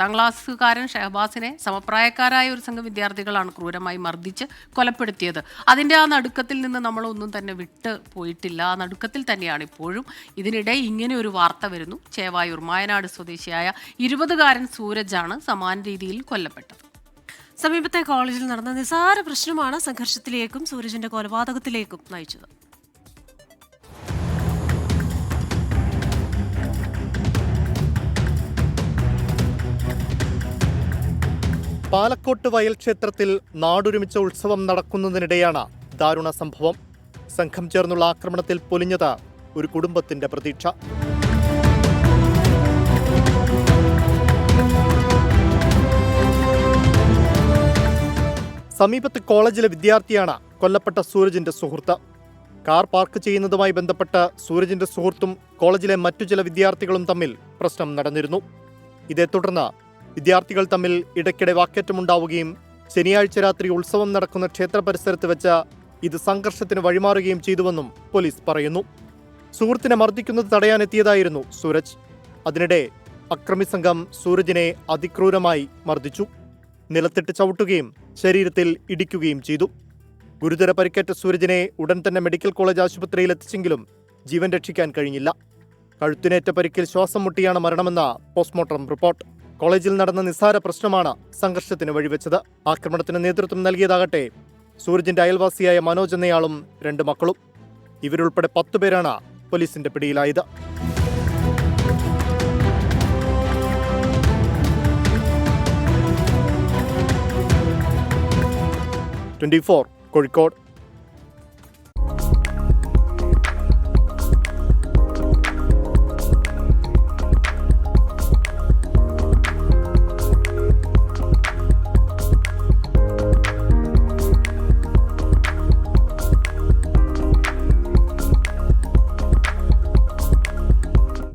10ാം ക്ലാസ്സുകാരൻ ഷഹബാസിനെ സമപ്രായക്കാരായ ഒരു സംഘം വിദ്യാർത്ഥികളാണ് ക്രൂരമായി മർദ്ദിച്ച് കൊലപ്പെടുത്തിയത്. അതിൻ്റെ ആ നടുക്കത്തിൽ നിന്ന് നമ്മളൊന്നും തന്നെ വിട്ട് പോയിട്ടില്ല. ആ നടുക്കത്തിൽ തന്നെയാണ് ഇപ്പോഴും. ഇതിനിടെ ഇങ്ങനെ ഒരു വാർത്ത വരുന്നു. ചേവായൂർ മായനാട് സ്വദേശിയായ 20-കാരൻ സൂരജാണ് സമാന രീതിയിൽ കൊല്ലപ്പെട്ടത്. സമീപത്തെ കോളേജിൽ നടന്ന നിസാര പ്രശ്നമാണ് സംഘർഷത്തിലേക്കും സൂരജിന്റെ കൊലപാതകത്തിലേക്കും നയിച്ചത്. പാലക്കോട്ട് വയൽ ക്ഷേത്രത്തിൽ നാടൊരുമിച്ച ഉത്സവം നടക്കുന്നതിനിടെയാണ് ദാരുണ സംഭവം. സംഘം ചേർന്നുള്ള ആക്രമണത്തിൽ പൊലിഞ്ഞത് ഒരു കുടുംബത്തിന്റെ പ്രതീക്ഷ. സമീപത്ത് കോളേജിലെ വിദ്യാർത്ഥിയാണ് കൊല്ലപ്പെട്ട സൂരജിന്റെ സുഹൃത്ത്. കാർ പാർക്ക് ചെയ്യുന്നതുമായി ബന്ധപ്പെട്ട് സൂരജിന്റെ സുഹൃത്തും കോളേജിലെ മറ്റു ചില വിദ്യാർത്ഥികളും തമ്മിൽ പ്രശ്നം നടന്നിരുന്നു. ഇതേ തുടർന്ന് വിദ്യാർത്ഥികൾ തമ്മിൽ ഇടയ്ക്കിടെ വാക്കേറ്റമുണ്ടാവുകയും ശനിയാഴ്ച രാത്രി ഉത്സവം നടക്കുന്ന ക്ഷേത്ര പരിസരത്ത് വെച്ച് ഇത് സംഘർഷത്തിന് വഴിമാറുകയും ചെയ്തുവെന്നും പോലീസ് പറയുന്നു. സുഹൃത്തിനെ മർദ്ദിക്കുന്നത് തടയാനെത്തിയതായിരുന്നു സൂരജ്. അതിനിടെ അക്രമി സംഘം സൂരജിനെ അതിക്രൂരമായി മർദ്ദിച്ചു. നിലത്തിട്ട് ചവിട്ടുകയും ശരീരത്തിൽ ഇടിക്കുകയും ചെയ്തു. ഗുരുതര പരിക്കേറ്റ സൂരജിനെ ഉടൻ തന്നെ മെഡിക്കൽ കോളേജ് ആശുപത്രിയിൽ എത്തിച്ചെങ്കിലും ജീവൻ രക്ഷിക്കാൻ കഴിഞ്ഞില്ല. കഴുത്തിനേറ്റ പരിക്കിൽ ശ്വാസം മുട്ടിയാണ് മരണമെന്ന പോസ്റ്റ്മോർട്ടം റിപ്പോർട്ട്. കോളേജിൽ നടന്ന നിസ്സാര പ്രശ്നമാണ് സംഘർഷത്തിന് വഴിവെച്ചത്. ആക്രമണത്തിന് നേതൃത്വം നൽകിയതാകട്ടെ സൂരജിന്റെ അയൽവാസിയായ മനോജ് എന്നയാളും 2 മക്കളും. ഇവരുൾപ്പെടെ 10 പേരാണ് പോലീസിന്റെ പിടിയിലായത്. 24 കോഴിക്കോട്.